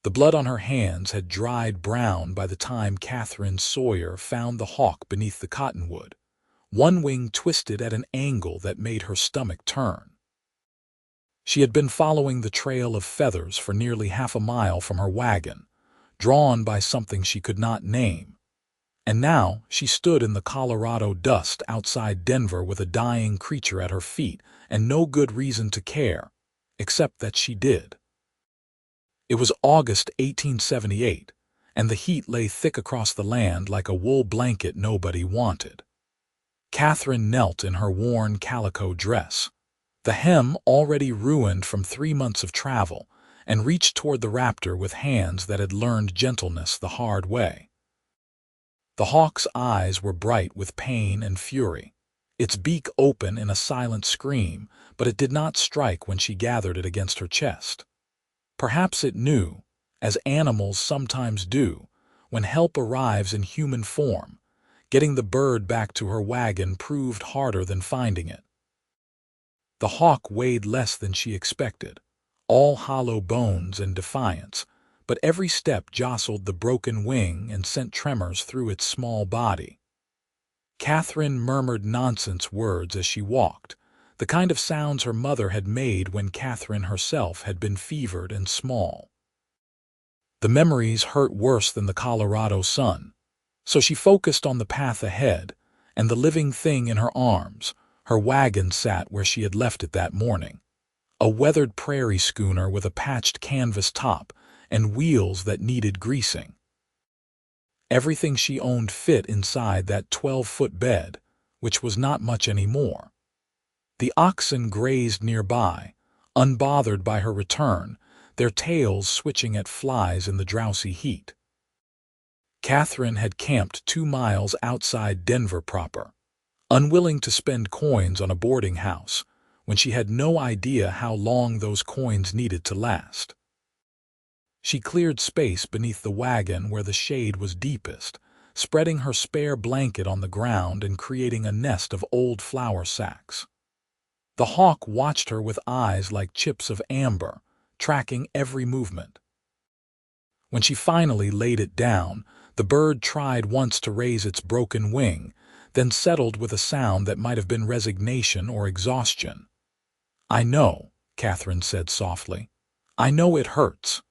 The blood on her hands had dried brown by the time Katherine Sawyer found the hawk beneath the cottonwood, one wing twisted at an angle that made her stomach turn. She had been following the trail of feathers for nearly half a mile from her wagon, drawn by something she could not name. And now she stood in the Colorado dust outside Denver with a dying creature at her feet and no good reason to care, except that she did. It was August 1878, and the heat lay thick across the land like a wool blanket nobody wanted. Katherine knelt in her worn calico dress, the hem already ruined from 3 months of travel, and reached toward the raptor with hands that had learned gentleness the hard way. The hawk's eyes were bright with pain and fury, its beak open in a silent scream, but it did not strike when she gathered it against her chest. Perhaps it knew, as animals sometimes do, when help arrives in human form, getting the bird back to her wagon proved harder than finding it. The hawk weighed less than she expected, all hollow bones and defiance, but every step jostled the broken wing and sent tremors through its small body. Katherine murmured nonsense words as she walked, the kind of sounds her mother had made when Katherine herself had been fevered and small. The memories hurt worse than the Colorado sun, so she focused on the path ahead, and the living thing in her arms. Her wagon sat where she had left it that morning, a weathered prairie schooner with a patched canvas top and wheels that needed greasing. Everything she owned fit inside that 12-foot bed, which was not much anymore. The oxen grazed nearby, unbothered by her return, their tails switching at flies in the drowsy heat. Katherine had camped 2 miles outside Denver proper, unwilling to spend coins on a boarding house, when she had no idea how long those coins needed to last. She cleared space beneath the wagon where the shade was deepest, spreading her spare blanket on the ground and creating a nest of old flour sacks. The hawk watched her with eyes like chips of amber, tracking every movement. When she finally laid it down, the bird tried once to raise its broken wing, then settled with a sound that might have been resignation or exhaustion. "I know," Katherine said softly. "I know it hurts."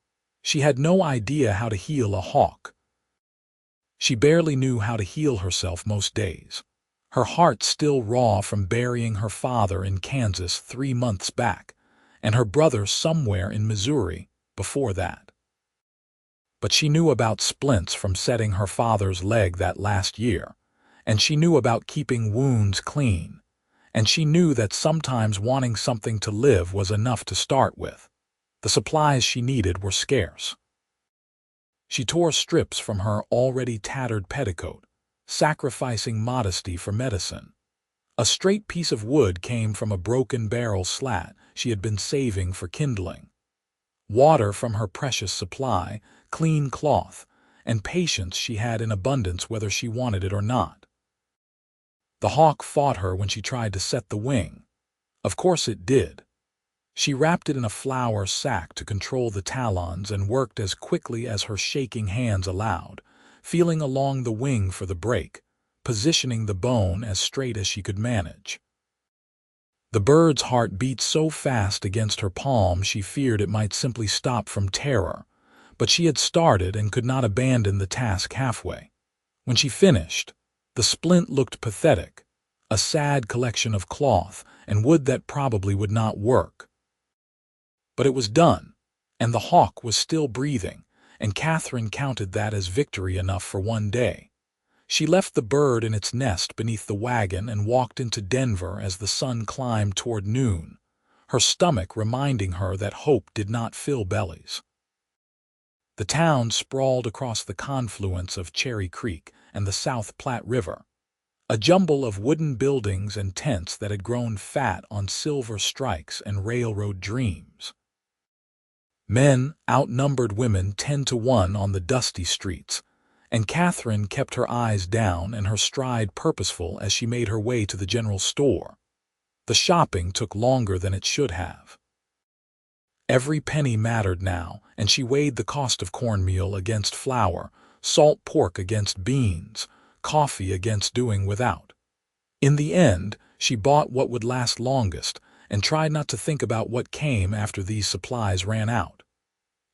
She had no idea how to heal a hawk. She barely knew how to heal herself most days, her heart still raw from burying her father in Kansas 3 months back, and her brother somewhere in Missouri before that. But she knew about splints from setting her father's leg that last year, and she knew about keeping wounds clean, and she knew that sometimes wanting something to live was enough to start with. The supplies she needed were scarce. She tore strips from her already tattered petticoat, sacrificing modesty for medicine. A straight piece of wood came from a broken barrel slat she had been saving for kindling. Water from her precious supply, clean cloth, and patience she had in abundance whether she wanted it or not. The hawk fought her when she tried to set the wing. Of course it did. She wrapped it in a flour sack to control the talons and worked as quickly as her shaking hands allowed, feeling along the wing for the break, positioning the bone as straight as she could manage. The bird's heart beat so fast against her palm she feared it might simply stop from terror, but she had started and could not abandon the task halfway. When she finished, the splint looked pathetic, a sad collection of cloth and wood that probably would not work. But it was done, and the hawk was still breathing, and Katherine counted that as victory enough for one day. She left the bird in its nest beneath the wagon and walked into Denver as the sun climbed toward noon, her stomach reminding her that hope did not fill bellies. The town sprawled across the confluence of Cherry Creek and the South Platte River, a jumble of wooden buildings and tents that had grown fat on silver strikes and railroad dreams. Men outnumbered women 10-to-1 on the dusty streets, and Katherine kept her eyes down and her stride purposeful as she made her way to the general store. The shopping took longer than it should have. Every penny mattered now, and she weighed the cost of cornmeal against flour, salt pork against beans, coffee against doing without. In the end, she bought what would last longest and tried not to think about what came after these supplies ran out.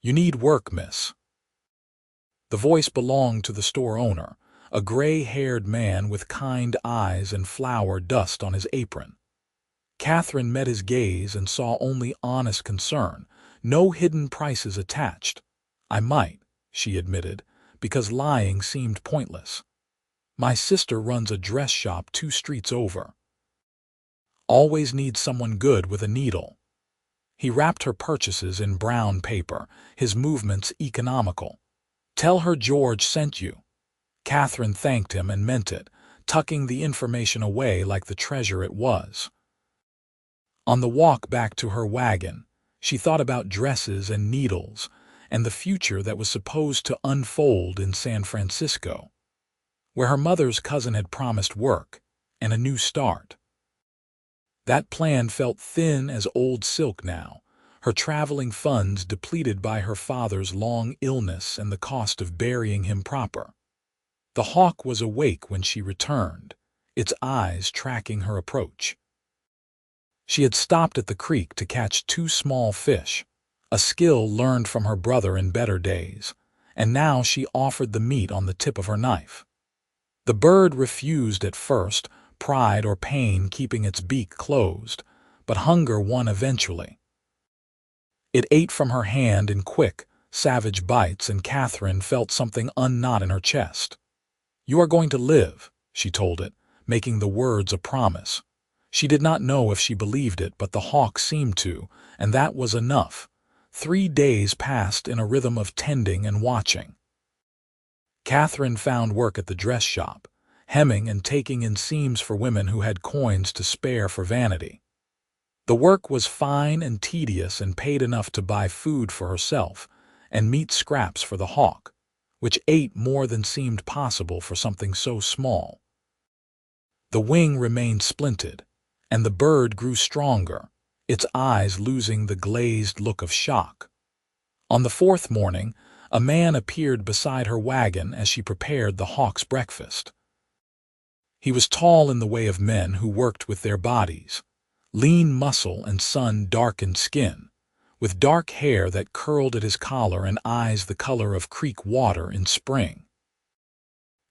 "You need work, miss." The voice belonged to the store owner, a gray-haired man with kind eyes and flour dust on his apron. Katherine met his gaze and saw only honest concern, no hidden prices attached. "I might," she admitted, because lying seemed pointless. "My sister runs a dress shop 2 streets over. Always needs someone good with a needle." He wrapped her purchases in brown paper, his movements economical. "Tell her George sent you." Katherine thanked him and meant it, tucking the information away like the treasure it was. On the walk back to her wagon, she thought about dresses and needles and the future that was supposed to unfold in San Francisco, where her mother's cousin had promised work and a new start. That plan felt thin as old silk now, her traveling funds depleted by her father's long illness and the cost of burying him proper. The hawk was awake when she returned, its eyes tracking her approach. She had stopped at the creek to catch 2 small fish, a skill learned from her brother in better days, and now she offered the meat on the tip of her knife. The bird refused at first, pride or pain keeping its beak closed, but hunger won eventually. It ate from her hand in quick, savage bites, and Katherine felt something unknot in her chest. "You are going to live," she told it, making the words a promise. She did not know if she believed it, but the hawk seemed to, and that was enough. 3 days passed in a rhythm of tending and watching. Katherine found work at the dress shop, hemming and taking in seams for women who had coins to spare for vanity. The work was fine and tedious and paid enough to buy food for herself and meat scraps for the hawk, which ate more than seemed possible for something so small. The wing remained splinted, and the bird grew stronger, its eyes losing the glazed look of shock. On the 4th morning, a man appeared beside her wagon as she prepared the hawk's breakfast. He was tall in the way of men who worked with their bodies, lean muscle and sun-darkened skin, with dark hair that curled at his collar and eyes the color of creek water in spring.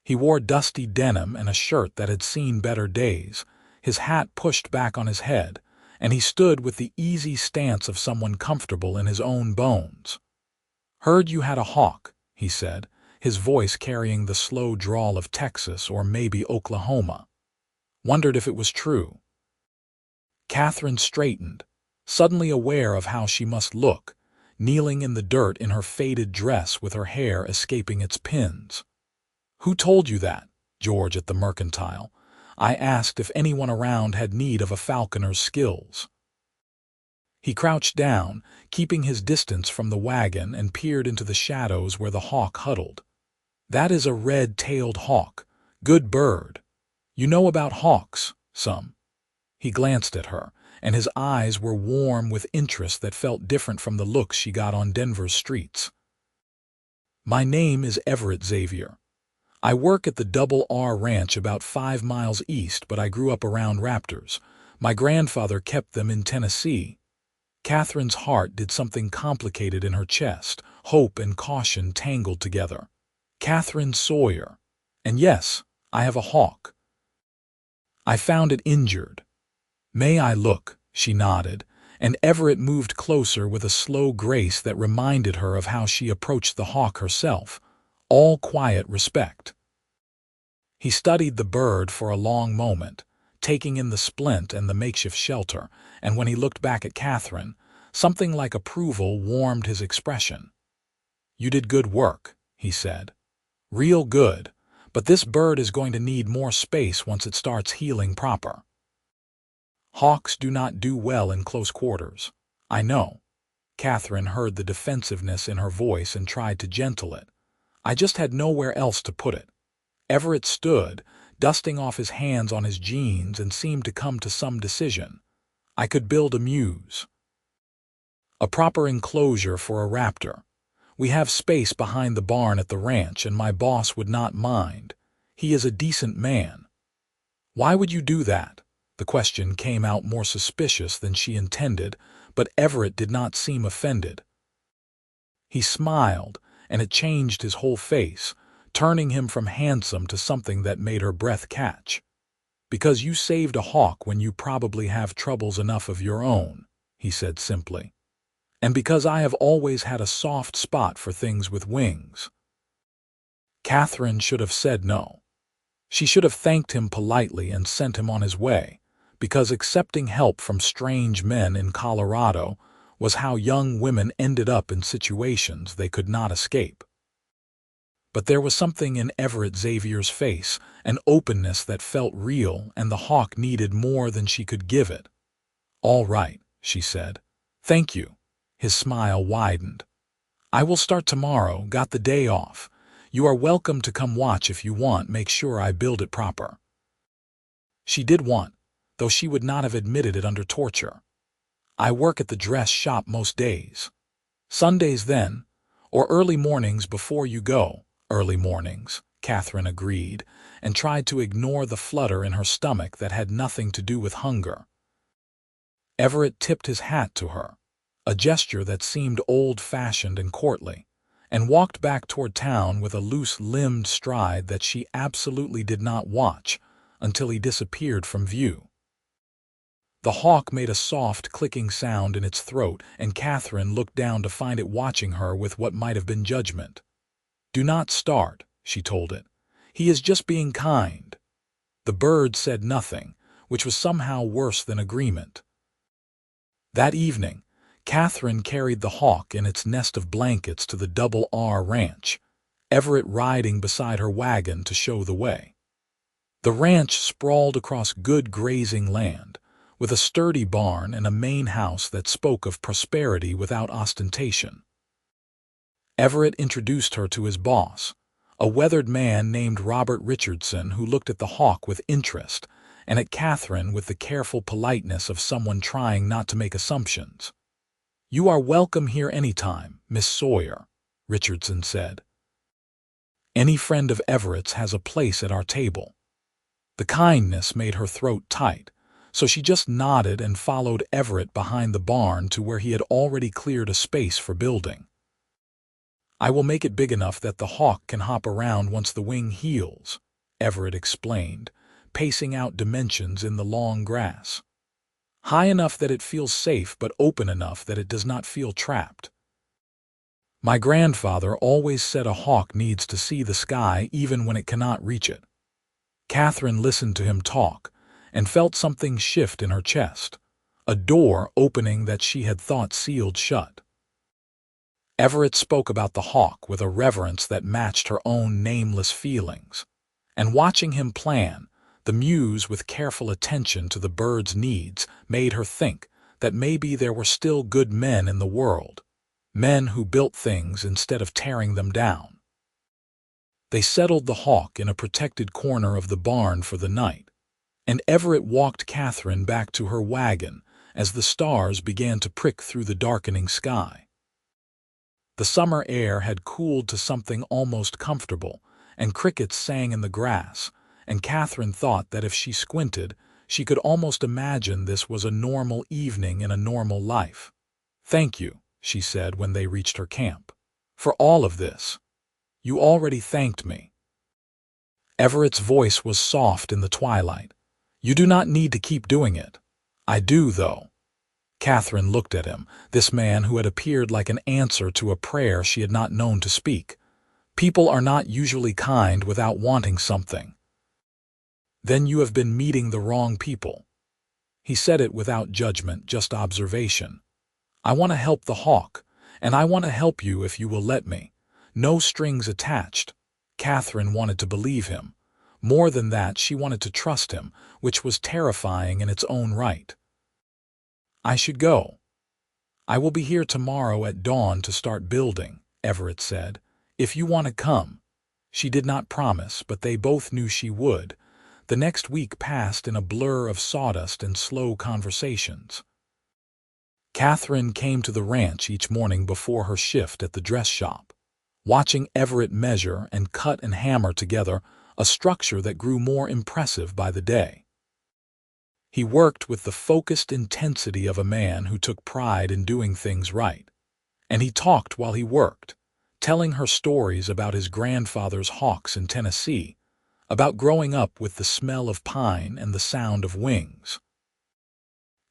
He wore dusty denim and a shirt that had seen better days, his hat pushed back on his head, and he stood with the easy stance of someone comfortable in his own bones. "Heard you had a hawk," he said, his voice carrying the slow drawl of Texas or maybe Oklahoma. Wondered if it was true. Katherine straightened, suddenly aware of how she must look, kneeling in the dirt in her faded dress with her hair escaping its pins. "Who told you that?" "George at the mercantile. I asked if anyone around had need of a falconer's skills." He crouched down, keeping his distance from the wagon, and peered into the shadows where the hawk huddled. "That is a red-tailed hawk. Good bird. You know about hawks, some." He glanced at her, and his eyes were warm with interest that felt different from the looks she got on Denver's streets. "My name is Everett Xavier. I work at the Double R Ranch about 5 miles east, but I grew up around raptors. My grandfather kept them in Tennessee." Katherine's heart did something complicated in her chest, hope and caution tangled together. "Katherine Sawyer. And yes, I have a hawk. I found it injured." "May I look?" She nodded, and Everett moved closer with a slow grace that reminded her of how she approached the hawk herself, all quiet respect. He studied the bird for a long moment, taking in the splint and the makeshift shelter, and when he looked back at Katherine, something like approval warmed his expression. "You did good work," he said. "Real good, but this bird is going to need more space once it starts healing proper. Hawks do not do well in close quarters." "I know." Katherine heard the defensiveness in her voice and tried to gentle it. "I just had nowhere else to put it." Everett stood, dusting off his hands on his jeans, and seemed to come to some decision. "I could build a Mews." A proper enclosure for a raptor. We have space behind the barn at the ranch, and my boss would not mind. He is a decent man. Why would you do that? The question came out more suspicious than she intended, but Everett did not seem offended. He smiled, and it changed his whole face, turning him from handsome to something that made her breath catch. Because you saved a hawk when you probably have troubles enough of your own, he said simply. And because I have always had a soft spot for things with wings. Katherine should have said no. She should have thanked him politely and sent him on his way, because accepting help from strange men in Colorado was how young women ended up in situations they could not escape. But there was something in Everett Xavier's face, an openness that felt real, and the hawk needed more than she could give it. "All right," she said. "Thank you." His smile widened. "I will start tomorrow, got the day off. You are welcome to come watch if you want, make sure I build it proper." She did want, though she would not have admitted it under torture. "I work at the dress shop most days." "Sundays then, or early mornings before you go." "Early mornings," Katherine agreed, and tried to ignore the flutter in her stomach that had nothing to do with hunger. Everett tipped his hat to her, a gesture that seemed old-fashioned and courtly, and walked back toward town with a loose-limbed stride that she absolutely did not watch until he disappeared from view. The hawk made a soft, clicking sound in its throat, and Katherine looked down to find it watching her with what might have been judgment. "Do not start," she told it. "He is just being kind." The bird said nothing, which was somehow worse than agreement. That evening, Katherine carried the hawk in its nest of blankets to the Double R Ranch, Everett riding beside her wagon to show the way. The ranch sprawled across good grazing land, with a sturdy barn and a main house that spoke of prosperity without ostentation. Everett introduced her to his boss, a weathered man named Robert Richardson, who looked at the hawk with interest and at Katherine with the careful politeness of someone trying not to make assumptions. "You are welcome here anytime, Miss Sawyer," Richardson said. "Any friend of Everett's has a place at our table." The kindness made her throat tight, so she just nodded and followed Everett behind the barn to where he had already cleared a space for building. "I will make it big enough that the hawk can hop around once the wing heals," Everett explained, pacing out dimensions in the long grass. "High enough that it feels safe, but open enough that it does not feel trapped. My grandfather always said a hawk needs to see the sky even when it cannot reach it." Katherine listened to him talk and felt something shift in her chest, a door opening that she had thought sealed shut. Everett spoke about the hawk with a reverence that matched her own nameless feelings, and watching him plan, the Mews with careful attention to the bird's needs, made her think that maybe there were still good men in the world, men who built things instead of tearing them down. They settled the hawk in a protected corner of the barn for the night, and Everett walked Katherine back to her wagon as the stars began to prick through the darkening sky. The summer air had cooled to something almost comfortable, and crickets sang in the grass, and Katherine thought that if she squinted, she could almost imagine this was a normal evening in a normal life. "Thank you," she said when they reached her camp, "for all of this. You already thanked me." Everett's voice was soft in the twilight. "You do not need to keep doing it. I do, though." Katherine looked at him, this man who had appeared like an answer to a prayer she had not known to speak. "People are not usually kind without wanting something." "Then you have been meeting the wrong people." He said it without judgment, just observation. "I want to help the hawk, and I want to help you if you will let me. No strings attached." Katherine wanted to believe him. More than that, she wanted to trust him, which was terrifying in its own right. "I should go. I will be here tomorrow at dawn to start building," Everett said. "If you want to come." She did not promise, but they both knew she would. The next week passed in a blur of sawdust and slow conversations. Katherine came to the ranch each morning before her shift at the dress shop, watching Everett measure and cut and hammer together a structure that grew more impressive by the day. He worked with the focused intensity of a man who took pride in doing things right, and he talked while he worked, telling her stories about his grandfather's hawks in Tennessee, about growing up with the smell of pine and the sound of wings.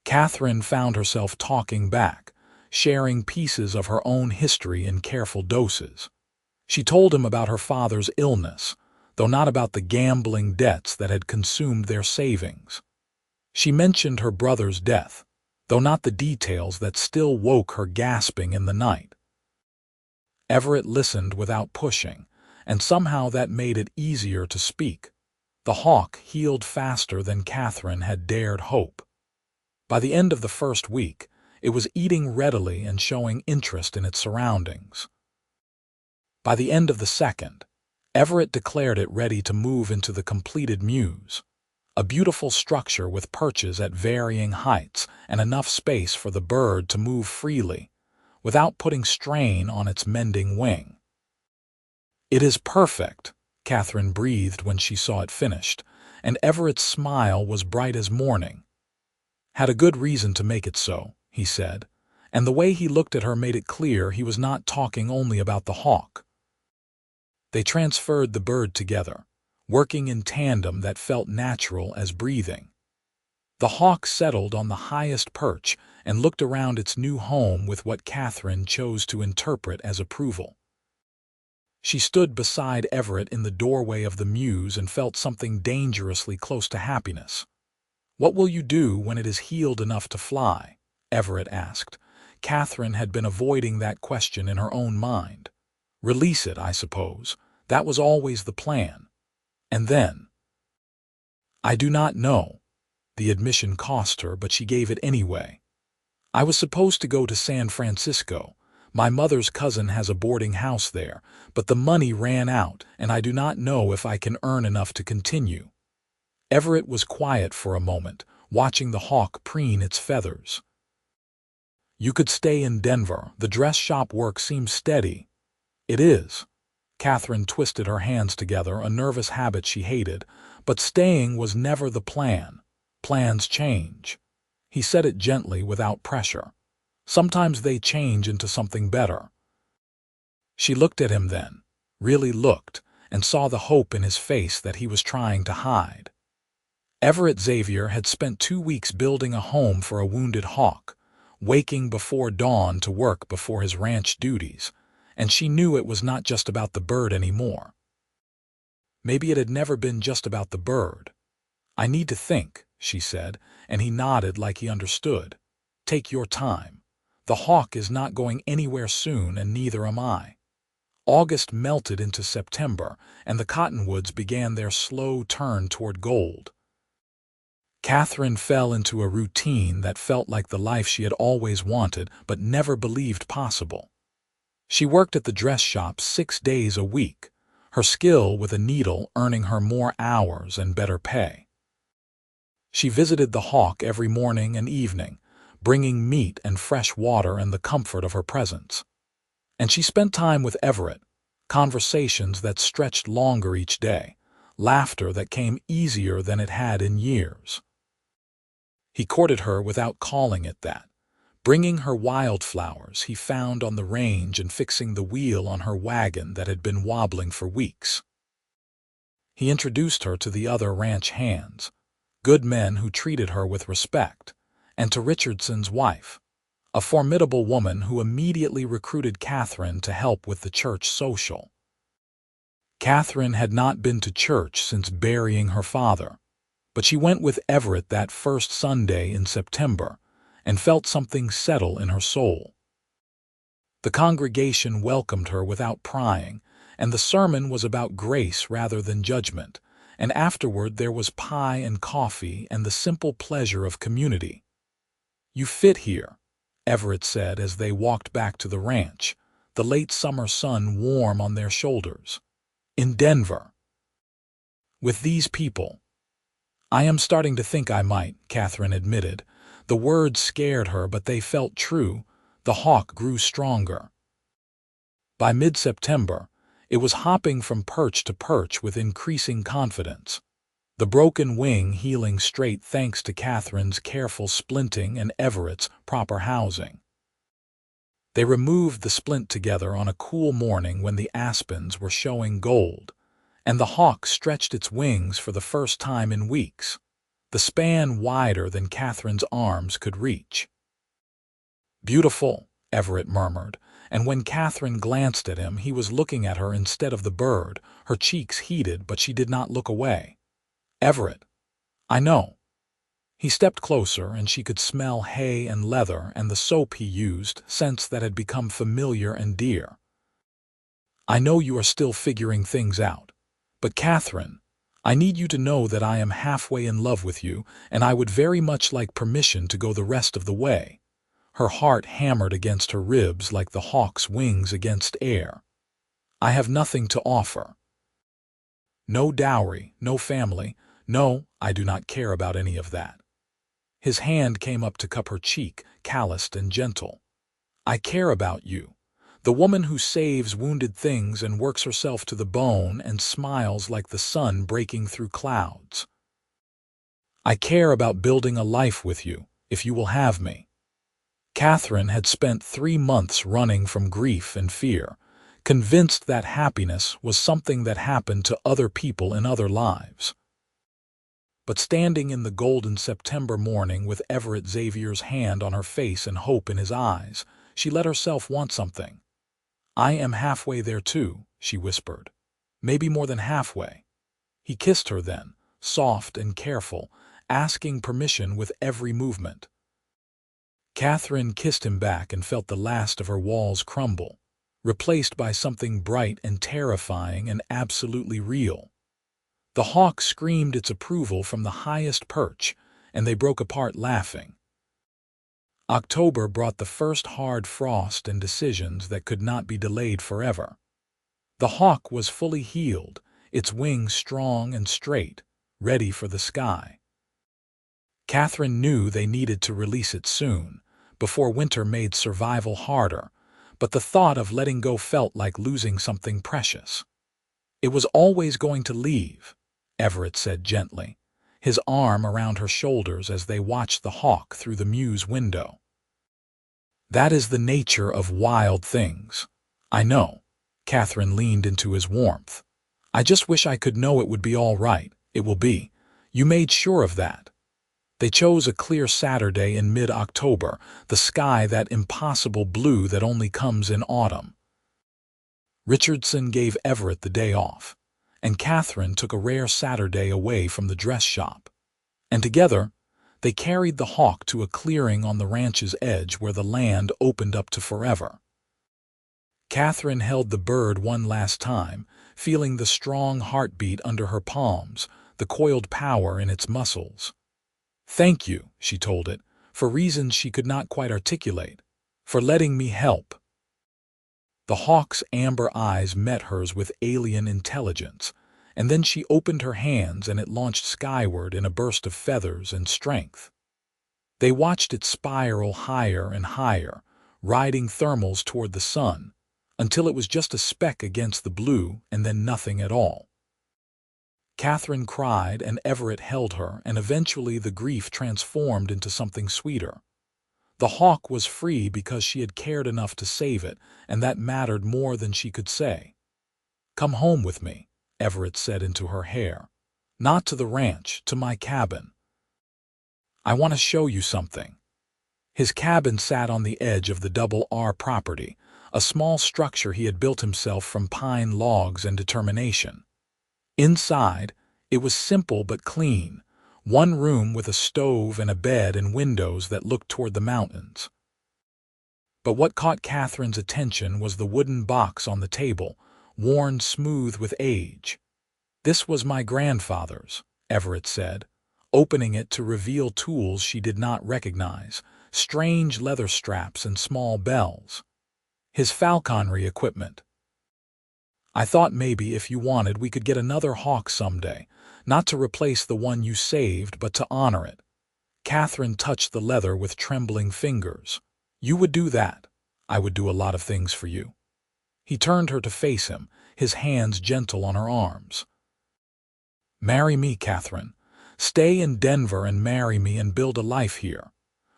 Katherine found herself talking back, sharing pieces of her own history in careful doses. She told him about her father's illness, though not about the gambling debts that had consumed their savings. She mentioned her brother's death, though not the details that still woke her gasping in the night. Everett listened without pushing, and somehow that made it easier to speak. The hawk healed faster than Katherine had dared hope. By the end of the first week, it was eating readily and showing interest in its surroundings. By the end of the second, Everett declared it ready to move into the completed Mews, a beautiful structure with perches at varying heights and enough space for the bird to move freely, without putting strain on its mending wing. "It is perfect," Katherine breathed when she saw it finished, and Everett's smile was bright as morning. "Had a good reason to make it so," he said, and the way he looked at her made it clear he was not talking only about the hawk. They transferred the bird together, working in tandem that felt natural as breathing. The hawk settled on the highest perch and looked around its new home with what Katherine chose to interpret as approval. She stood beside Everett in the doorway of the Mews and felt something dangerously close to happiness. "What will you do when it is healed enough to fly?" Everett asked. Katherine had been avoiding that question in her own mind. "Release it, I suppose. That was always the plan. And then—" "I do not know." The admission cost her, but she gave it anyway. "I was supposed to go to San Francisco. My mother's cousin has a boarding house there, but the money ran out, and I do not know if I can earn enough to continue." Everett was quiet for a moment, watching the hawk preen its feathers. "You could stay in Denver. The dress shop work seems steady." "It is." Katherine twisted her hands together, a nervous habit she hated, but staying was never the plan. Plans change. He said it gently, without pressure. Sometimes they change into something better. She looked at him then, really looked, and saw the hope in his face that he was trying to hide. Everett Xavier had spent 2 weeks building a home for a wounded hawk, waking before dawn to work before his ranch duties, and she knew it was not just about the bird anymore. Maybe it had never been just about the bird. "I need to think," she said, and he nodded like he understood. "Take your time. The hawk is not going anywhere soon, and neither am I." August melted into September, and the cottonwoods began their slow turn toward gold. Katherine fell into a routine that felt like the life she had always wanted but never believed possible. She worked at the dress shop 6 days a week, her skill with a needle earning her more hours and better pay. She visited the hawk every morning and evening, bringing meat and fresh water and the comfort of her presence. And she spent time with Everett, conversations that stretched longer each day, laughter that came easier than it had in years. He courted her without calling it that, bringing her wildflowers he found on the range and fixing the wheel on her wagon that had been wobbling for weeks. He introduced her to the other ranch hands, good men who treated her with respect, and to Richardson's wife, a formidable woman who immediately recruited Katherine to help with the church social. Katherine had not been to church since burying her father, but she went with Everett that first Sunday in September and felt something settle in her soul. The congregation welcomed her without prying, and the sermon was about grace rather than judgment, and afterward there was pie and coffee and the simple pleasure of community. "You fit here," Everett said as they walked back to the ranch, the late summer sun warm on their shoulders. "In Denver. With these people." "I am starting to think I might," Katherine admitted, The words scared her, but they felt true. The hawk grew stronger. By mid-September, it was hopping from perch to perch with increasing confidence. The broken wing healing straight thanks to Katherine's careful splinting and Everett's proper housing. They removed the splint together on a cool morning when the aspens were showing gold, and the hawk stretched its wings for the first time in weeks, the span wider than Katherine's arms could reach. "Beautiful," Everett murmured, and when Katherine glanced at him, he was looking at her instead of the bird. Her cheeks heated, but she did not look away. "Everett, I know." He stepped closer, and she could smell hay and leather and the soap he used, scents that had become familiar and dear. "I know you are still figuring things out. But Katherine, I need you to know that I am halfway in love with you, and I would very much like permission to go the rest of the way." Her heart hammered against her ribs like the hawk's wings against air. "I have nothing to offer. No dowry, no family. No, I do not care about any of that." His hand came up to cup her cheek, calloused and gentle. "I care about you, the woman who saves wounded things and works herself to the bone and smiles like the sun breaking through clouds. I care about building a life with you, if you will have me." Katherine had spent 3 months running from grief and fear, convinced that happiness was something that happened to other people in other lives. But standing in the golden September morning with Everett Xavier's hand on her face and hope in his eyes, she let herself want something. "I am halfway there too," she whispered. "Maybe more than halfway." He kissed her then, soft and careful, asking permission with every movement. Katherine kissed him back and felt the last of her walls crumble, replaced by something bright and terrifying and absolutely real. The hawk screamed its approval from the highest perch, and they broke apart laughing. October brought the first hard frost and decisions that could not be delayed forever. The hawk was fully healed, its wings strong and straight, ready for the sky. Katherine knew they needed to release it soon, before winter made survival harder, but the thought of letting go felt like losing something precious. "It was always going to leave," Everett said gently, his arm around her shoulders as they watched the hawk through the Mews window. "That is the nature of wild things." "I know." Katherine leaned into his warmth. "I just wish I could know it would be all right. It will be. You made sure of that." They chose a clear Saturday in mid-October, the sky that impossible blue that only comes in autumn. Richardson gave Everett the day off, and Katherine took a rare Saturday away from the dress shop. And together, they carried the hawk to a clearing on the ranch's edge where the land opened up to forever. Katherine held the bird one last time, feeling the strong heartbeat under her palms, the coiled power in its muscles. "Thank you," she told it, for reasons she could not quite articulate, "for letting me help." The hawk's amber eyes met hers with alien intelligence, and then she opened her hands and it launched skyward in a burst of feathers and strength. They watched it spiral higher and higher, riding thermals toward the sun, until it was just a speck against the blue and then nothing at all. Katherine cried and Everett held her, and eventually the grief transformed into something sweeter. The hawk was free because she had cared enough to save it, and that mattered more than she could say. "Come home with me," Everett said into her hair. "Not to the ranch, to my cabin. I want to show you something." His cabin sat on the edge of the Double R property, a small structure he had built himself from pine logs and determination. Inside, it was simple but clean, one room with a stove and a bed and windows that looked toward the mountains. But what caught Katherine's attention was the wooden box on the table, worn smooth with age. "This was my grandfather's," Everett said, opening it to reveal tools she did not recognize, strange leather straps and small bells. "His falconry equipment. I thought maybe if you wanted we could get another hawk someday, not to replace the one you saved but to honor it." Katherine touched the leather with trembling fingers. "You would do that. I would do a lot of things for you." He turned her to face him, his hands gentle on her arms. "Marry me, Katherine. Stay in Denver and marry me and build a life here.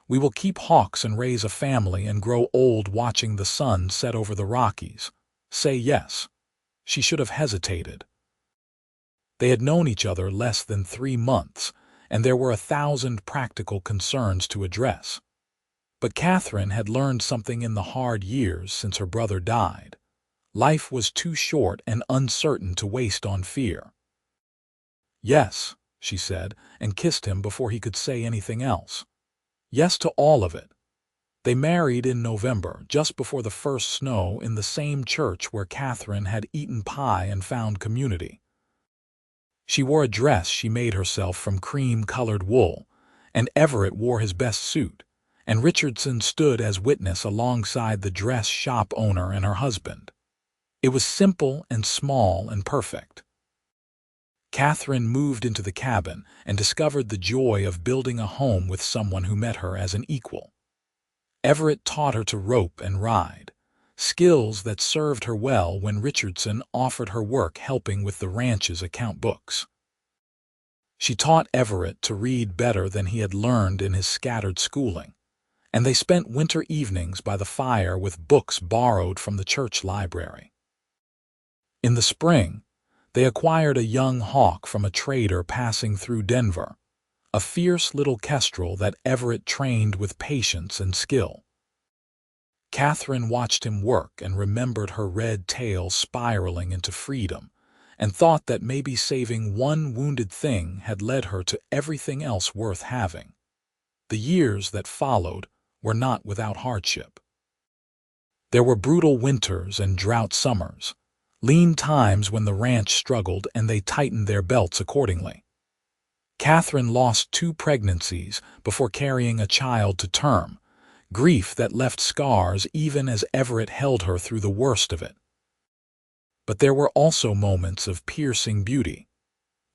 We will keep hawks and raise a family and grow old watching the sun set over the Rockies. Say yes." She should have hesitated. They had known each other less than 3 months, and there were 1,000 practical concerns to address. But Katherine had learned something in the hard years since her brother died. Life was too short and uncertain to waste on fear. "Yes," she said, and kissed him before he could say anything else. Yes to all of it. They married in November, just before the first snow, in the same church where Katherine had eaten pie and found community. She wore a dress she made herself from cream-colored wool, and Everett wore his best suit, and Richardson stood as witness alongside the dress shop owner and her husband. It was simple and small and perfect. Katherine moved into the cabin and discovered the joy of building a home with someone who met her as an equal. Everett taught her to rope and ride, skills that served her well when Richardson offered her work helping with the ranch's account books. She taught Everett to read better than he had learned in his scattered schooling, and they spent winter evenings by the fire with books borrowed from the church library. In the spring, they acquired a young hawk from a trader passing through Denver, a fierce little kestrel that Everett trained with patience and skill. Katherine watched him work and remembered her red tail spiraling into freedom, and thought that maybe saving one wounded thing had led her to everything else worth having. The years that followed were not without hardship. There were brutal winters and drought summers, lean times when the ranch struggled and they tightened their belts accordingly. Katherine lost 2 pregnancies before carrying a child to term, grief that left scars even as Everett held her through the worst of it. But there were also moments of piercing beauty.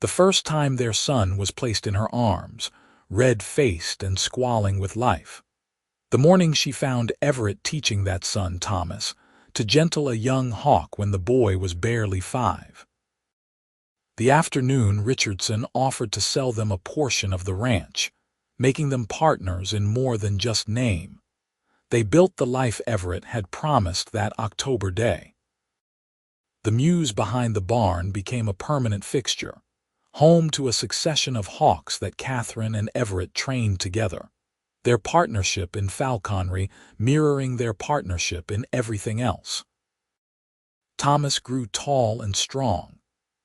The first time their son was placed in her arms, red-faced and squalling with life. The morning she found Everett teaching that son, Thomas, to gentle a young hawk when the boy was barely 5. The afternoon Richardson offered to sell them a portion of the ranch, making them partners in more than just name. They built the life Everett had promised that October day. The Mews behind the barn became a permanent fixture, home to a succession of hawks that Katherine and Everett trained together, their partnership in falconry mirroring their partnership in everything else. Thomas grew tall and strong,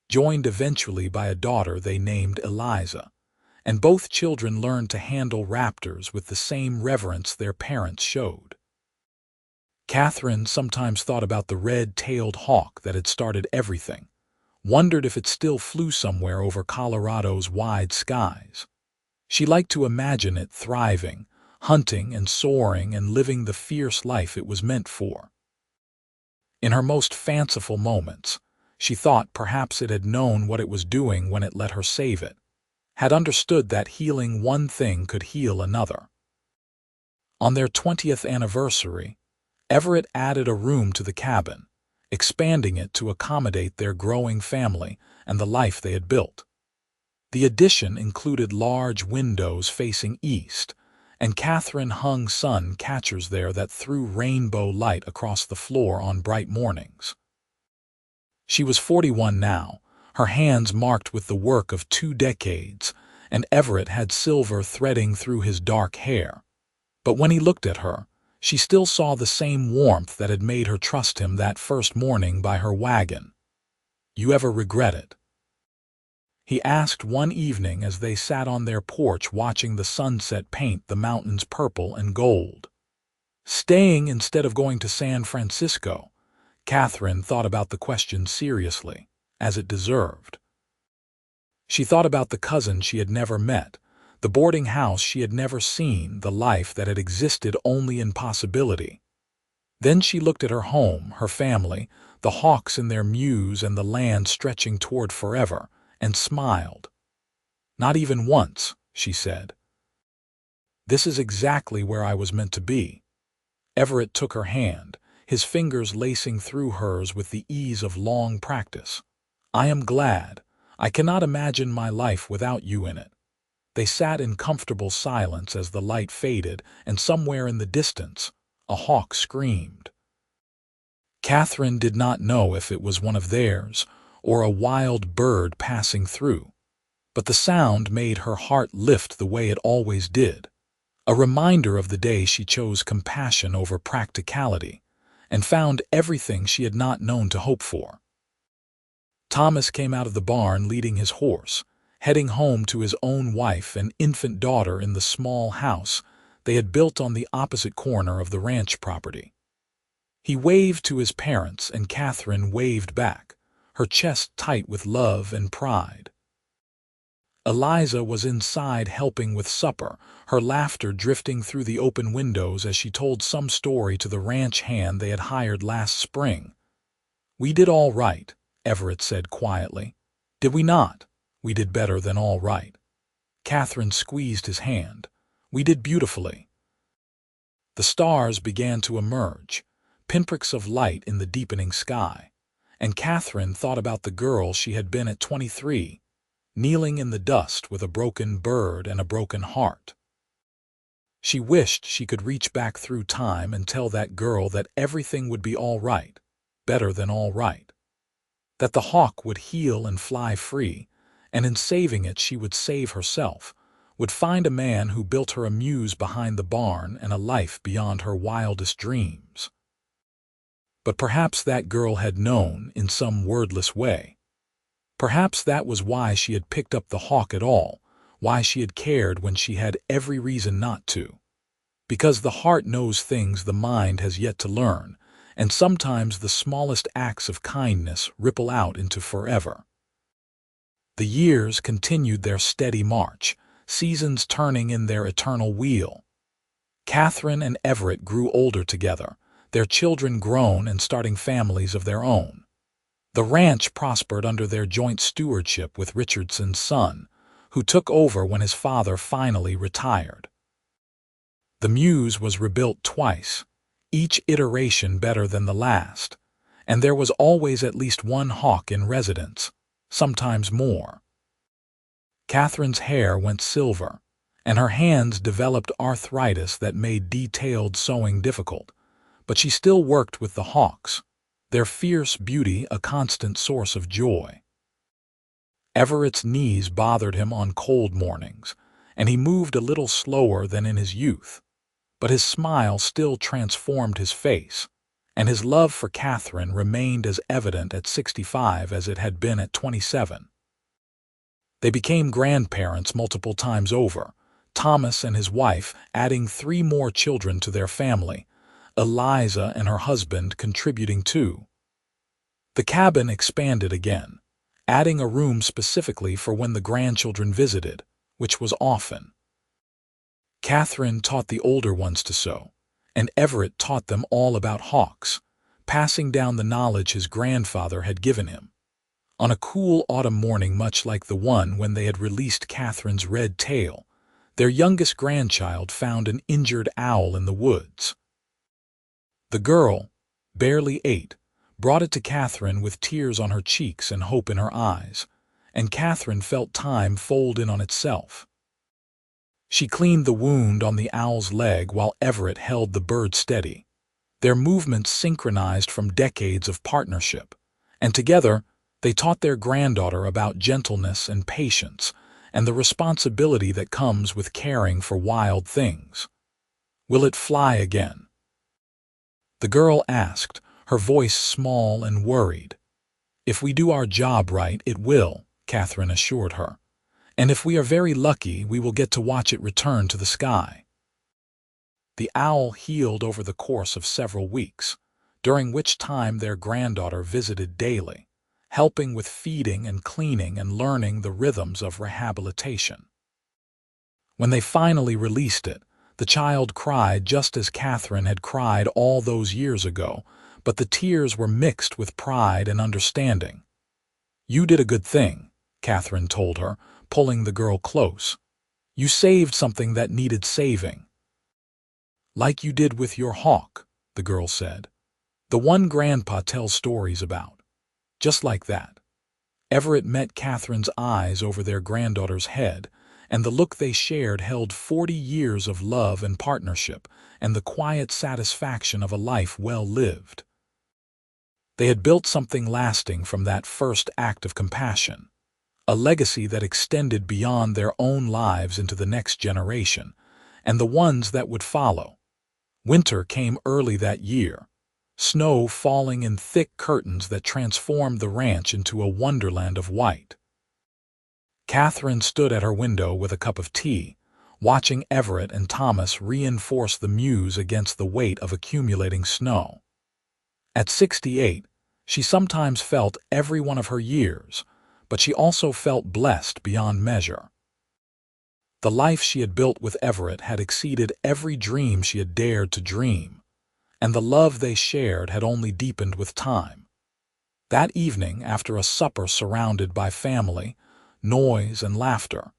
joined eventually by a daughter they named Eliza, and both children learned to handle raptors with the same reverence their parents showed. Katherine sometimes thought about the red-tailed hawk that had started everything, wondered if it still flew somewhere over Colorado's wide skies. She liked to imagine it thriving, hunting and soaring and living the fierce life it was meant for. In her most fanciful moments, she thought perhaps it had known what it was doing when it let her save it, had understood that healing one thing could heal another. On their 20th anniversary, Everett added a room to the cabin, expanding it to accommodate their growing family and the life they had built. The addition included large windows facing east, and Katherine hung sun catchers there that threw rainbow light across the floor on bright mornings. She was 41 now, her hands marked with the work of 2 decades, and Everett had silver threading through his dark hair. But when he looked at her, she still saw the same warmth that had made her trust him that first morning by her wagon. "You ever regret it?" he asked one evening as they sat on their porch watching the sunset paint the mountains purple and gold. Staying instead of going to San Francisco, Katherine thought about the question seriously, as it deserved. She thought about the cousin she had never met, the boarding house she had never seen, the life that had existed only in possibility. Then she looked at her home, her family, the hawks in their mews and the land stretching toward forever, and smiled. "Not even once," she said. This is exactly where I was meant to be." Everett took her hand, his fingers lacing through hers with the ease of long practice. "I am glad. I cannot imagine my life without you in it." They sat in comfortable silence as the light faded, and somewhere in the distance, a hawk screamed. Katherine did not know if it was one of theirs, or a wild bird passing through, but the sound made her heart lift the way it always did, a reminder of the day she chose compassion over practicality, and found everything she had not known to hope for. Thomas came out of the barn leading his horse, heading home to his own wife and infant daughter in the small house they had built on the opposite corner of the ranch property. He waved to his parents, and Katherine waved back, her chest tight with love and pride. Eliza was inside helping with supper, her laughter drifting through the open windows as she told some story to the ranch hand they had hired last spring. "We did all right," Everett said quietly. "Did we not?" "We did better than all right." Katherine squeezed his hand. "We did beautifully." The stars began to emerge, pinpricks of light in the deepening sky, and Katherine thought about the girl she had been at 23, kneeling in the dust with a broken bird and a broken heart. She wished she could reach back through time and tell that girl that everything would be all right, better than all right, that the hawk would heal and fly free, and in saving it she would save herself, would find a man who built her a Mews behind the barn and a life beyond her wildest dreams. But perhaps that girl had known in some wordless way. Perhaps that was why she had picked up the hawk at all, why she had cared when she had every reason not to. Because the heart knows things the mind has yet to learn, and sometimes the smallest acts of kindness ripple out into forever. The years continued their steady march, seasons turning in their eternal wheel. Katherine and Everett grew older together, their children grown and starting families of their own. The ranch prospered under their joint stewardship with Richardson's son, who took over when his father finally retired. The Mews was rebuilt twice, each iteration better than the last, and there was always at least one hawk in residence, sometimes more. Katherine's hair went silver, and her hands developed arthritis that made detailed sewing difficult, but she still worked with the hawks, their fierce beauty a constant source of joy. Everett's knees bothered him on cold mornings, and he moved a little slower than in his youth, but his smile still transformed his face, and his love for Katherine remained as evident at 65 as it had been at 27. They became grandparents multiple times over, Thomas and his wife adding 3 more children to their family, Eliza and her husband contributing too. The cabin expanded again, adding a room specifically for when the grandchildren visited, which was often. Katherine taught the older ones to sew, and Everett taught them all about hawks, passing down the knowledge his grandfather had given him. On a cool autumn morning much like the one when they had released Katherine's red tail, their youngest grandchild found an injured owl in the woods. The girl, barely 8, brought it to Katherine with tears on her cheeks and hope in her eyes, and Katherine felt time fold in on itself. She cleaned the wound on the owl's leg while Everett held the bird steady, their movements synchronized from decades of partnership, and together they taught their granddaughter about gentleness and patience and the responsibility that comes with caring for wild things. "Will it fly again?" the girl asked, her voice small and worried. "If we do our job right, it will," Katherine assured her. "And if we are very lucky, we will get to watch it return to the sky." The owl healed over the course of several weeks, during which time their granddaughter visited daily, helping with feeding and cleaning and learning the rhythms of rehabilitation. When they finally released it, the child cried just as Katherine had cried all those years ago, but the tears were mixed with pride and understanding. "You did a good thing," Katherine told her, pulling the girl close. You saved something that needed saving. Like you did with your hawk, the girl said. The one Grandpa tells stories about. Just like that. Everett met Catherine's eyes over their granddaughter's head, and the look they shared held 40 years of love and partnership and the quiet satisfaction of a life well lived. They had built something lasting from that first act of compassion, a legacy that extended beyond their own lives into the next generation, and the ones that would follow. Winter came early that year, snow falling in thick curtains that transformed the ranch into a wonderland of white. Katherine stood at her window with a cup of tea, watching Everett and Thomas reinforce the Mews against the weight of accumulating snow. At 68, she sometimes felt every one of her years, but she also felt blessed beyond measure. The life she had built with Everett had exceeded every dream she had dared to dream, and the love they shared had only deepened with time. That evening, after a supper surrounded by family, noise, and laughter,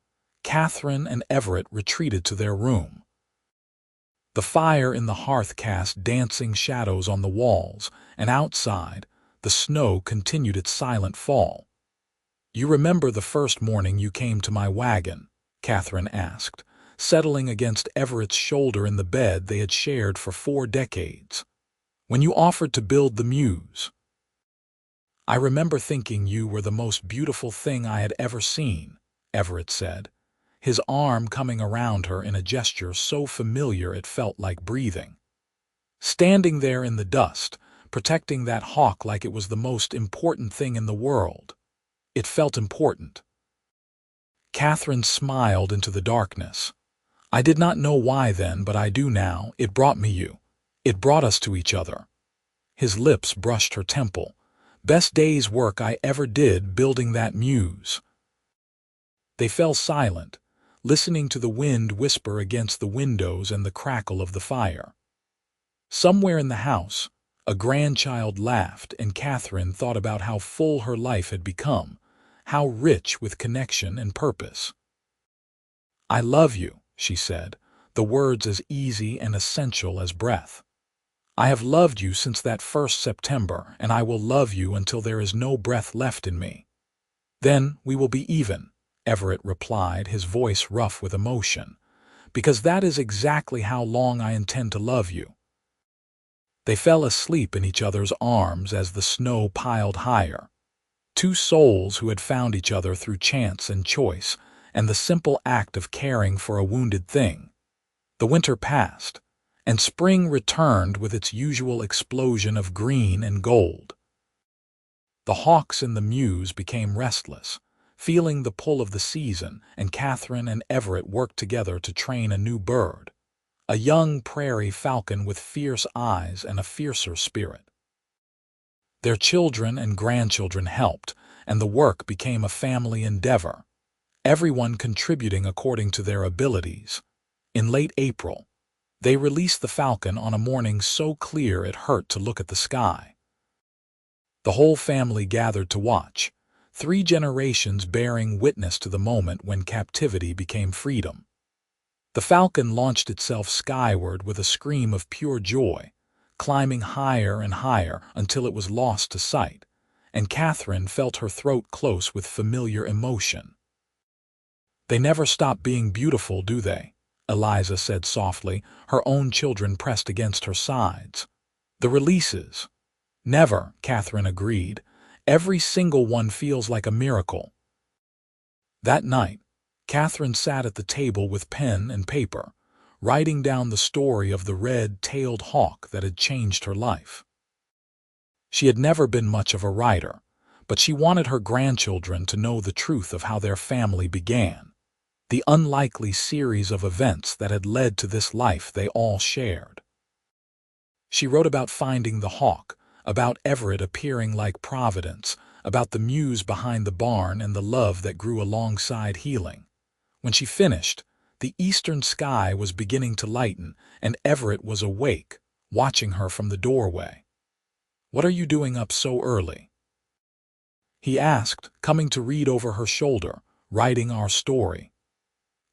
Katherine and Everett retreated to their room. The fire in the hearth cast dancing shadows on the walls, and outside, the snow continued its silent fall. "You remember the first morning you came to my wagon?" Katherine asked, settling against Everett's shoulder in the bed they had shared for 4 decades. "When you offered to build the Mews?" "I remember thinking you were the most beautiful thing I had ever seen," Everett said, his arm coming around her in a gesture so familiar it felt like breathing. Standing there in the dust, protecting that hawk like it was the most important thing in the world. It felt important. Katherine smiled into the darkness. "I did not know why then, but I do now. It brought me you. It brought us to each other." His lips brushed her temple. "Best day's work I ever did building that Mews." They fell silent, listening to the wind whisper against the windows and the crackle of the fire. Somewhere in the house, a grandchild laughed, and Katherine thought about how full her life had become, how rich with connection and purpose. "I love you," she said, the words as easy and essential as breath. "I have loved you since that first September, and I will love you until there is no breath left in me." "Then we will be even," Everett replied, his voice rough with emotion, "because that is exactly how long I intend to love you." They fell asleep in each other's arms as the snow piled higher. Two souls who had found each other through chance and choice, and the simple act of caring for a wounded thing. The winter passed, and spring returned with its usual explosion of green and gold. The hawks in the Mews became restless, feeling the pull of the season, and Katherine and Everett worked together to train a new bird, a young prairie falcon with fierce eyes and a fiercer spirit. Their children and grandchildren helped, and the work became a family endeavor, everyone contributing according to their abilities. In late April, they released the falcon on a morning so clear it hurt to look at the sky. The whole family gathered to watch, 3 generations bearing witness to the moment when captivity became freedom. The falcon launched itself skyward with a scream of pure joy, climbing higher and higher until it was lost to sight, and Katherine felt her throat close with familiar emotion. "They never stop being beautiful, do they?" Eliza said softly, her own children pressed against her sides. "The releases." "Never," Katherine agreed. "Every single one feels like a miracle." That night, Katherine sat at the table with pen and paper, writing down the story of the red-tailed hawk that had changed her life. She had never been much of a writer, but she wanted her grandchildren to know the truth of how their family began, the unlikely series of events that had led to this life they all shared. She wrote about finding the hawk, about Everett appearing like Providence, about the Mews behind the barn and the love that grew alongside healing. When she finished, the eastern sky was beginning to lighten, and Everett was awake, watching her from the doorway. "What are you doing up so early?" he asked, coming to read over her shoulder, "Writing our story."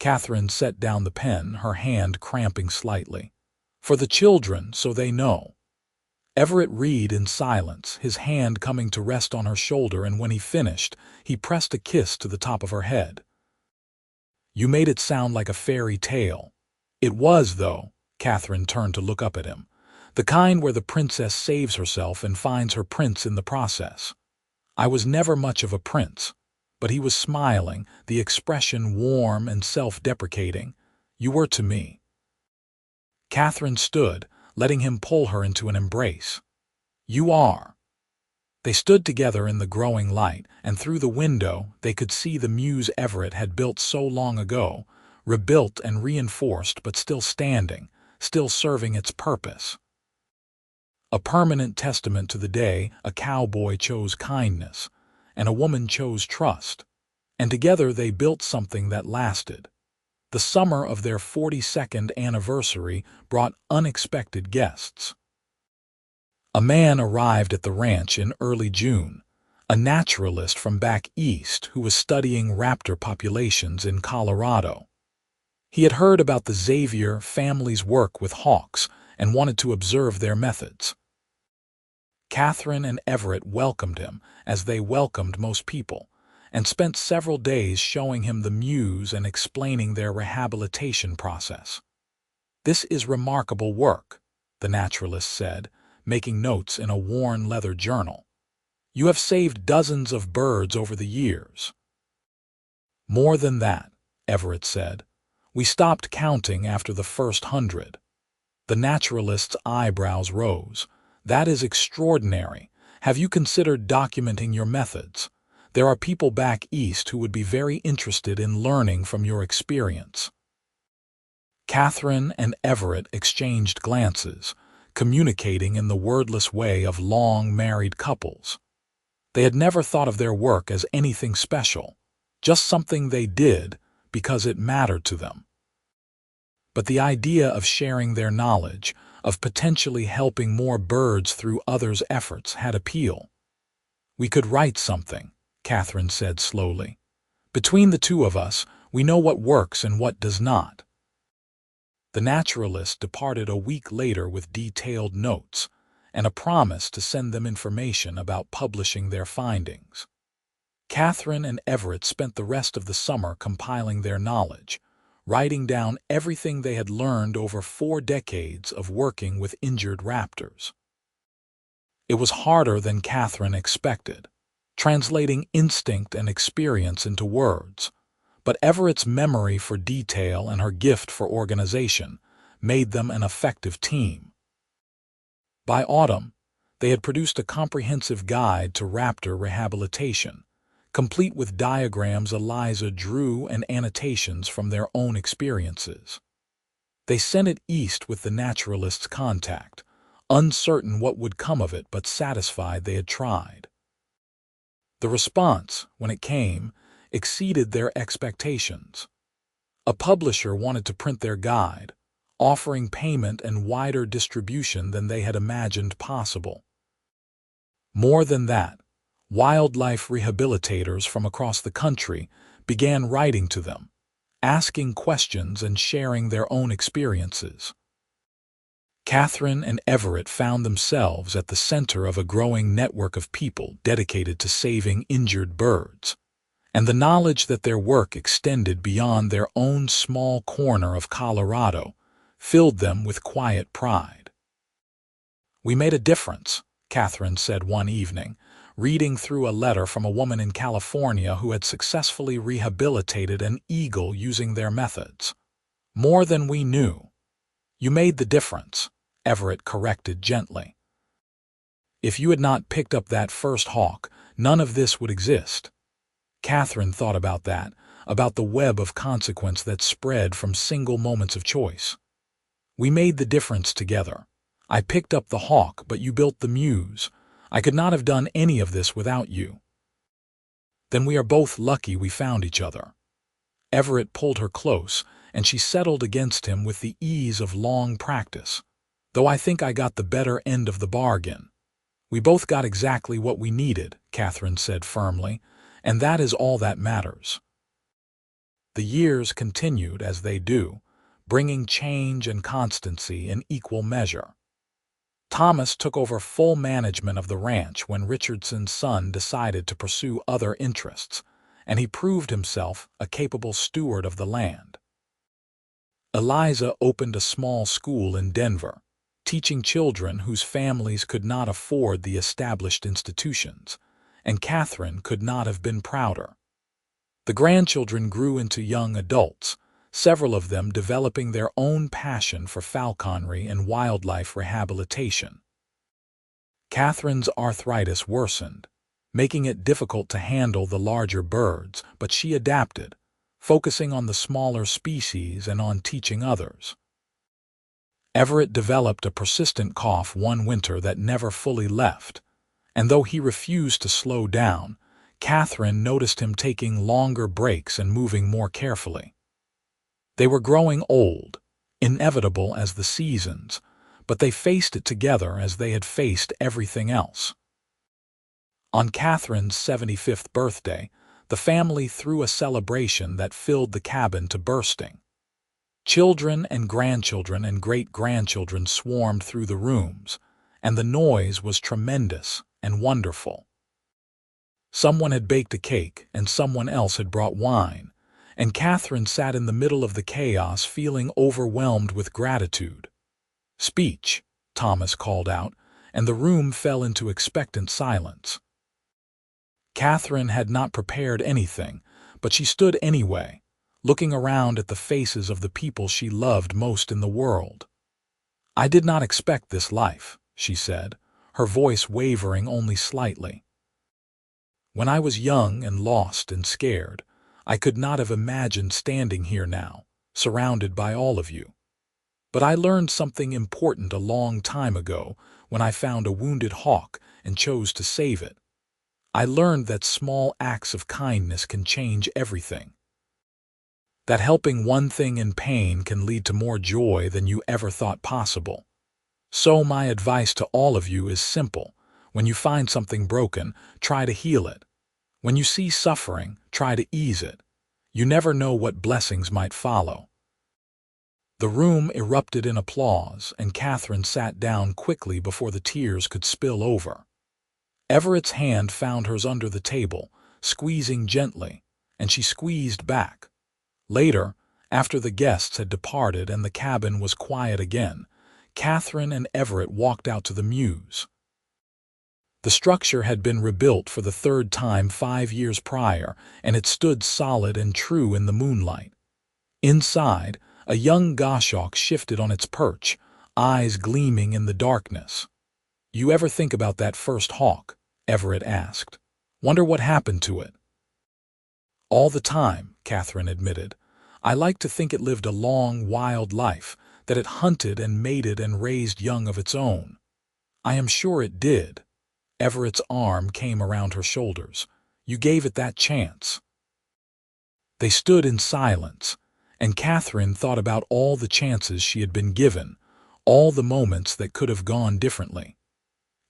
Katherine set down the pen, her hand cramping slightly. For the children, so they know. Everett read in silence, his hand coming to rest on her shoulder, and when he finished, he pressed a kiss to the top of her head. You made it sound like a fairy tale. It was, though. Katherine turned to look up at him. The kind where the princess saves herself and finds her prince in the process. I was never much of a prince. But he was smiling, the expression warm and self-deprecating. You were to me. Katherine stood, letting him pull her into an embrace. You are. They stood together in the growing light, and through the window they could see the Mews Everett had built so long ago, rebuilt and reinforced but still standing, still serving its purpose. A permanent testament to the day a cowboy chose kindness, and a woman chose trust, and together they built something that lasted. The summer of their 42nd anniversary brought unexpected guests. A man arrived at the ranch in early June, a naturalist from back east who was studying raptor populations in Colorado. He had heard about the Xavier family's work with hawks and wanted to observe their methods. Katherine and Everett welcomed him as they welcomed most people, and spent several days showing him the Mews and explaining their rehabilitation process. This is remarkable work, the naturalist said, making notes in a worn leather journal. You have saved dozens of birds over the years. More than that, Everett said. We stopped counting after the first 100. The naturalist's eyebrows rose. That is extraordinary. Have you considered documenting your methods? There are people back east who would be very interested in learning from your experience. Katherine and Everett exchanged glances, communicating in the wordless way of long married couples. They had never thought of their work as anything special, just something they did because it mattered to them. But the idea of sharing their knowledge, of potentially helping more birds through others' efforts, had appeal. We could write something, Katherine said slowly. Between the two of us, we know what works and what does not. The naturalist departed a week later with detailed notes and a promise to send them information about publishing their findings. Katherine and Everett spent the rest of the summer compiling their knowledge, writing down everything they had learned over 4 decades of working with injured raptors. It was harder than Katherine expected, translating instinct and experience into words, but Everett's memory for detail and her gift for organization made them an effective team. By autumn, they had produced a comprehensive guide to raptor rehabilitation, complete with diagrams Eliza drew and annotations from their own experiences. They sent it east with the naturalist's contact, uncertain what would come of it but satisfied they had tried. The response, when it came, exceeded their expectations. A publisher wanted to print their guide, offering payment and wider distribution than they had imagined possible. More than that, wildlife rehabilitators from across the country began writing to them, asking questions and sharing their own experiences. Katherine and Everett found themselves at the center of a growing network of people dedicated to saving injured birds, and the knowledge that their work extended beyond their own small corner of Colorado filled them with quiet pride. We made a difference, Katherine said one evening, reading through a letter from a woman in California who had successfully rehabilitated an eagle using their methods. More than we knew. You made the difference, Everett corrected gently. If you had not picked up that first hawk, none of this would exist. Katherine thought about that, about the web of consequence that spread from single moments of choice. We made the difference together. I picked up the hawk, but you built the Mews. I could not have done any of this without you. Then we are both lucky we found each other. Everett pulled her close, and she settled against him with the ease of long practice, though I think I got the better end of the bargain. We both got exactly what we needed, Katherine said firmly, and that is all that matters. The years continued as they do, bringing change and constancy in equal measure. Thomas took over full management of the ranch when Richardson's son decided to pursue other interests, and he proved himself a capable steward of the land. Eliza opened a small school in Denver, teaching children whose families could not afford the established institutions, and Katherine could not have been prouder. The grandchildren grew into young adults, several of them developing their own passion for falconry and wildlife rehabilitation. Katherine's arthritis worsened, making it difficult to handle the larger birds, but she adapted, focusing on the smaller species and on teaching others. Everett developed a persistent cough one winter that never fully left, and though he refused to slow down, Katherine noticed him taking longer breaks and moving more carefully. They were growing old, inevitable as the seasons, but they faced it together as they had faced everything else. On Katherine's 75th birthday, the family threw a celebration that filled the cabin to bursting. Children and grandchildren and great-grandchildren swarmed through the rooms, and the noise was tremendous and wonderful. Someone had baked a cake, and someone else had brought wine, and Katherine sat in the middle of the chaos feeling overwhelmed with gratitude. "Speech," Thomas called out, and the room fell into expectant silence. Katherine had not prepared anything, but she stood anyway, looking around at the faces of the people she loved most in the world. "I did not expect this life," she said, her voice wavering only slightly. "When I was young and lost and scared, I could not have imagined standing here now, surrounded by all of you. But I learned something important a long time ago when I found a wounded hawk and chose to save it. I learned that small acts of kindness can change everything. That helping one thing in pain can lead to more joy than you ever thought possible. So my advice to all of you is simple. When you find something broken, try to heal it. When you see suffering, try to ease it. You never know what blessings might follow." The room erupted in applause, and Katherine sat down quickly before the tears could spill over. Everett's hand found hers under the table, squeezing gently, and she squeezed back. Later, after the guests had departed and the cabin was quiet again, Katherine and Everett walked out to the Mews. The structure had been rebuilt for the third time 5 years prior, and it stood solid and true in the moonlight. Inside, a young goshawk shifted on its perch, eyes gleaming in the darkness. "You ever think about that first hawk?" Everett asked. "Wonder what happened to it?" "All the time," Katherine admitted. "I like to think it lived a long, wild life, that it hunted and mated and raised young of its own. I am sure it did." Everett's arm came around her shoulders. "You gave it that chance." They stood in silence, and Katherine thought about all the chances she had been given, all the moments that could have gone differently.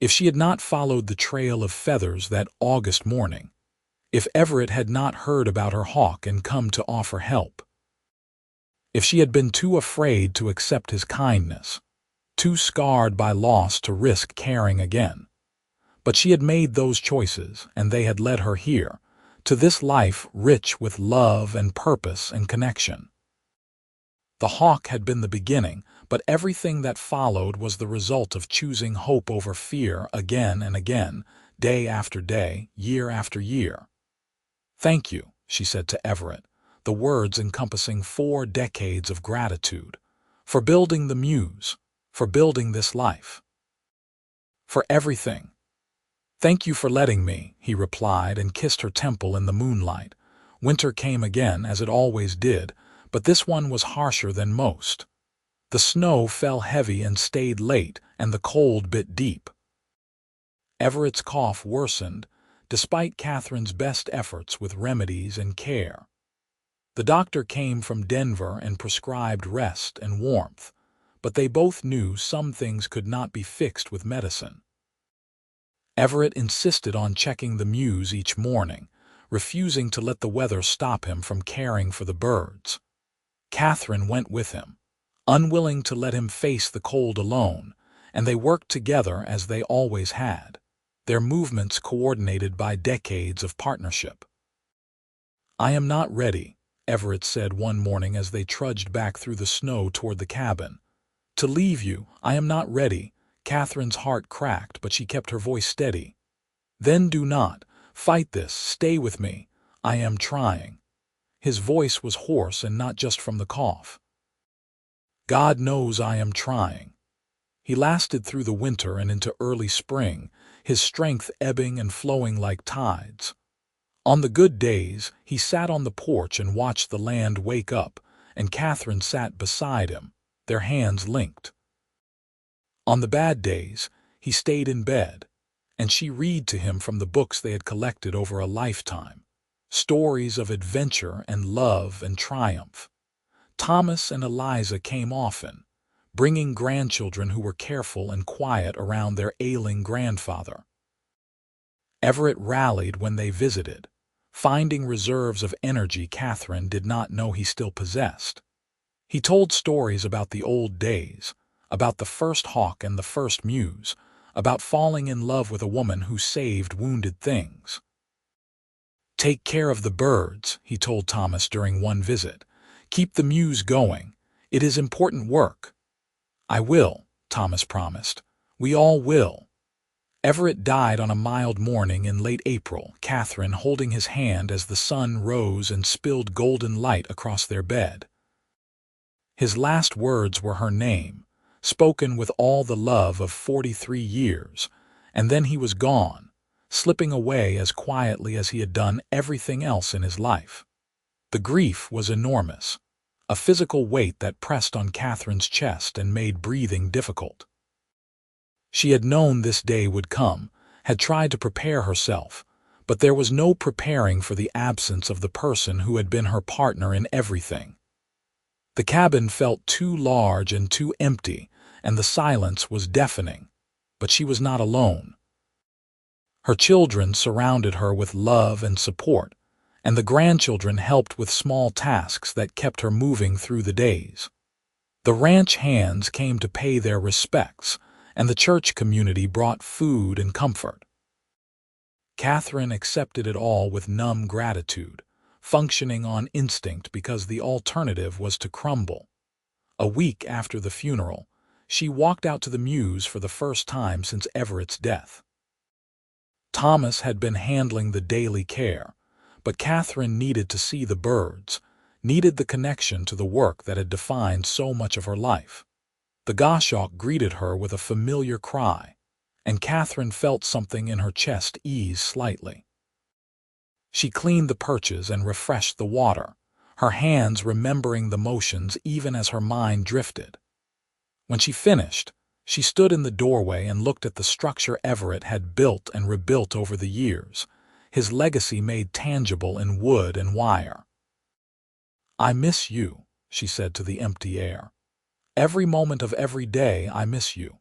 If she had not followed the trail of feathers that August morning, if Everett had not heard about her hawk and come to offer help, if she had been too afraid to accept his kindness, too scarred by loss to risk caring again. But she had made those choices, and they had led her here, to this life rich with love and purpose and connection. The hawk had been the beginning, but everything that followed was the result of choosing hope over fear again and again, day after day, year after year. "Thank you," she said to Everett, the words encompassing 4 decades of gratitude, "for building the Mews, for building this life, for everything." "Thank you for letting me," he replied and kissed her temple in the moonlight. Winter came again, as it always did, but this one was harsher than most. The snow fell heavy and stayed late, and the cold bit deep. Everett's cough worsened, despite Katherine's best efforts with remedies and care. The doctor came from Denver and prescribed rest and warmth, but they both knew some things could not be fixed with medicine. Everett insisted on checking the Mews each morning, refusing to let the weather stop him from caring for the birds. Katherine went with him, unwilling to let him face the cold alone, and they worked together as they always had, their movements coordinated by decades of partnership. "I am not ready," Everett said one morning as they trudged back through the snow toward the cabin. "To leave you, I am not ready." Katherine's heart cracked, but she kept her voice steady. "Then do not fight this. Stay with me. I am trying." His voice was hoarse and not just from the cough. "God knows I am trying." He lasted through the winter and into early spring, his strength ebbing and flowing like tides. On the good days, he sat on the porch and watched the land wake up, and Katherine sat beside him, their hands linked. On the bad days, he stayed in bed, and she read to him from the books they had collected over a lifetime, stories of adventure and love and triumph. Thomas and Eliza came often, bringing grandchildren who were careful and quiet around their ailing grandfather. Everett rallied when they visited, finding reserves of energy Katherine did not know he still possessed. He told stories about the old days, about the first hawk and the first Mews, about falling in love with a woman who saved wounded things. "Take care of the birds," he told Thomas during one visit. "Keep the Mews going. It is important work." "I will," Thomas promised. "We all will." Everett died on a mild morning in late April, Katherine holding his hand as the sun rose and spilled golden light across their bed. His last words were her name, spoken with all the love of 43 years, and then he was gone, slipping away as quietly as he had done everything else in his life. The grief was enormous, a physical weight that pressed on Katherine's chest and made breathing difficult. She had known this day would come, had tried to prepare herself, but there was no preparing for the absence of the person who had been her partner in everything. The cabin felt too large and too empty, and the silence was deafening, but she was not alone. Her children surrounded her with love and support, and the grandchildren helped with small tasks that kept her moving through the days. The ranch hands came to pay their respects, and the church community brought food and comfort. Katherine accepted it all with numb gratitude, functioning on instinct because the alternative was to crumble. A week after the funeral, she walked out to the Mews for the first time since Everett's death. Thomas had been handling the daily care, but Katherine needed to see the birds, needed the connection to the work that had defined so much of her life. The goshawk greeted her with a familiar cry, and Katherine felt something in her chest ease slightly. She cleaned the perches and refreshed the water, her hands remembering the motions even as her mind drifted. When she finished, she stood in the doorway and looked at the structure Everett had built and rebuilt over the years, his legacy made tangible in wood and wire. "I miss you," she said to the empty air. "Every moment of every day I miss you."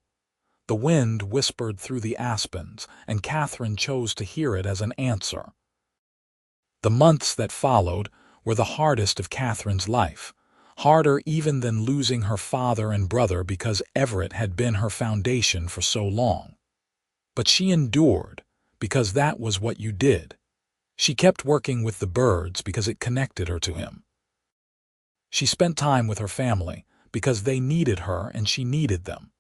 The wind whispered through the aspens, and Katherine chose to hear it as an answer. The months that followed were the hardest of Katherine's life, harder even than losing her father and brother because Everett had been her foundation for so long. But she endured, because that was what you did. She kept working with the birds because it connected her to him. She spent time with her family because they needed her and she needed them.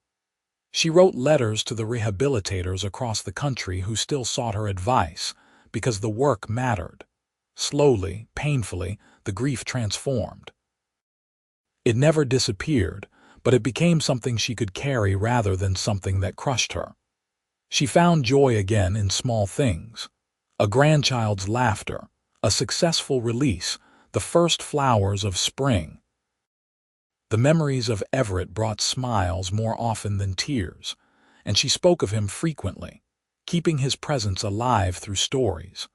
She wrote letters to the rehabilitators across the country who still sought her advice because the work mattered. Slowly, painfully, the grief transformed. It never disappeared, but it became something she could carry rather than something that crushed her. She found joy again in small things: a grandchild's laughter, a successful release, the first flowers of spring. The memories of Everett brought smiles more often than tears, and she spoke of him frequently, keeping his presence alive through stories.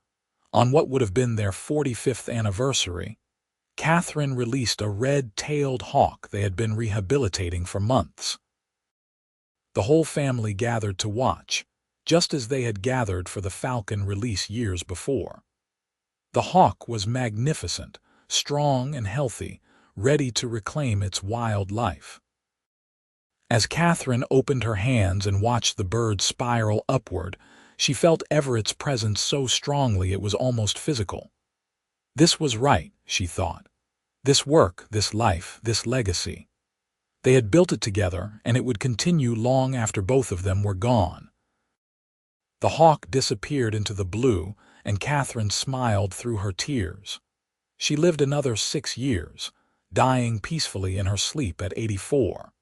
On what would have been their 45th anniversary, Katherine released a red-tailed hawk they had been rehabilitating for months. The whole family gathered to watch, just as they had gathered for the falcon release years before. The hawk was magnificent, strong and healthy, ready to reclaim its wild life. As Katherine opened her hands and watched the bird spiral upward, she felt Everett's presence so strongly it was almost physical. This was right, she thought. This work, this life, this legacy. They had built it together, and it would continue long after both of them were gone. The hawk disappeared into the blue, and Katherine smiled through her tears. She lived another 6 years, dying peacefully in her sleep at 84.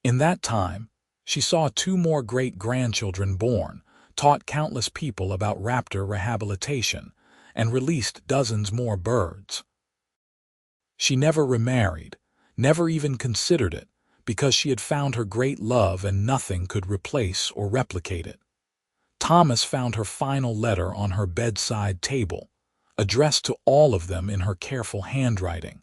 In that time, she saw 2 more great-grandchildren born, taught countless people about raptor rehabilitation, and released dozens more birds. She never remarried, never even considered it, because she had found her great love and nothing could replace or replicate it. Thomas found her final letter on her bedside table, addressed to all of them in her careful handwriting.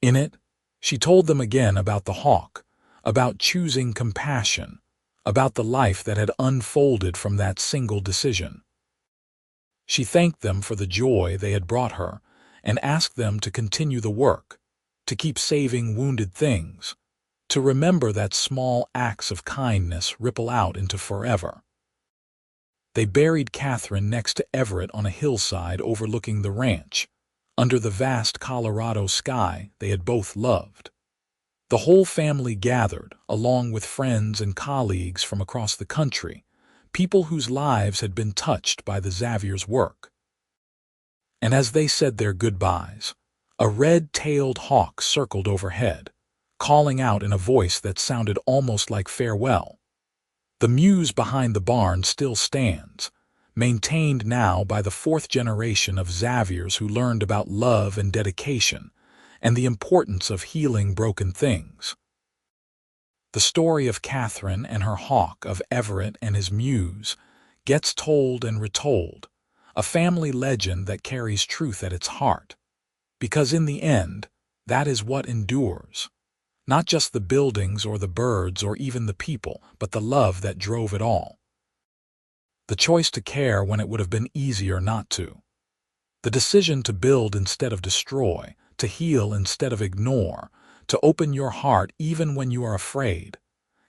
In it, she told them again about the hawk, about choosing compassion, about the life that had unfolded from that single decision. She thanked them for the joy they had brought her and asked them to continue the work, to keep saving wounded things, to remember that small acts of kindness ripple out into forever. They buried Katherine next to Everett on a hillside overlooking the ranch, under the vast Colorado sky they had both loved. The whole family gathered, along with friends and colleagues from across the country, people whose lives had been touched by the Xavier's work. And as they said their goodbyes, a red-tailed hawk circled overhead, calling out in a voice that sounded almost like farewell. The Mews behind the barn still stands, maintained now by the 4th generation of Xaviers who learned about love and dedication, and the importance of healing broken things. The story of Katherine and her hawk, of Everett and his Mews, gets told and retold, a family legend that carries truth at its heart. Because in the end, that is what endures. Not just the buildings or the birds or even the people, but the love that drove it all. The choice to care when it would have been easier not to. The decision to build instead of destroy, to heal instead of ignore, to open your heart even when you are afraid.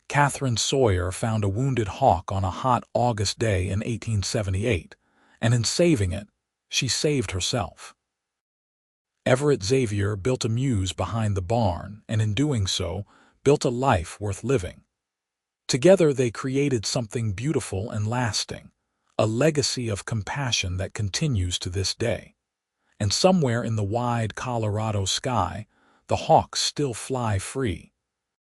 Katherine Sawyer found a wounded hawk on a hot August day in 1878, and in saving it, she saved herself. Everett Xavier built a Mews behind the barn, and in doing so, built a life worth living. Together they created something beautiful and lasting, a legacy of compassion that continues to this day. And somewhere in the wide Colorado sky, the hawks still fly free,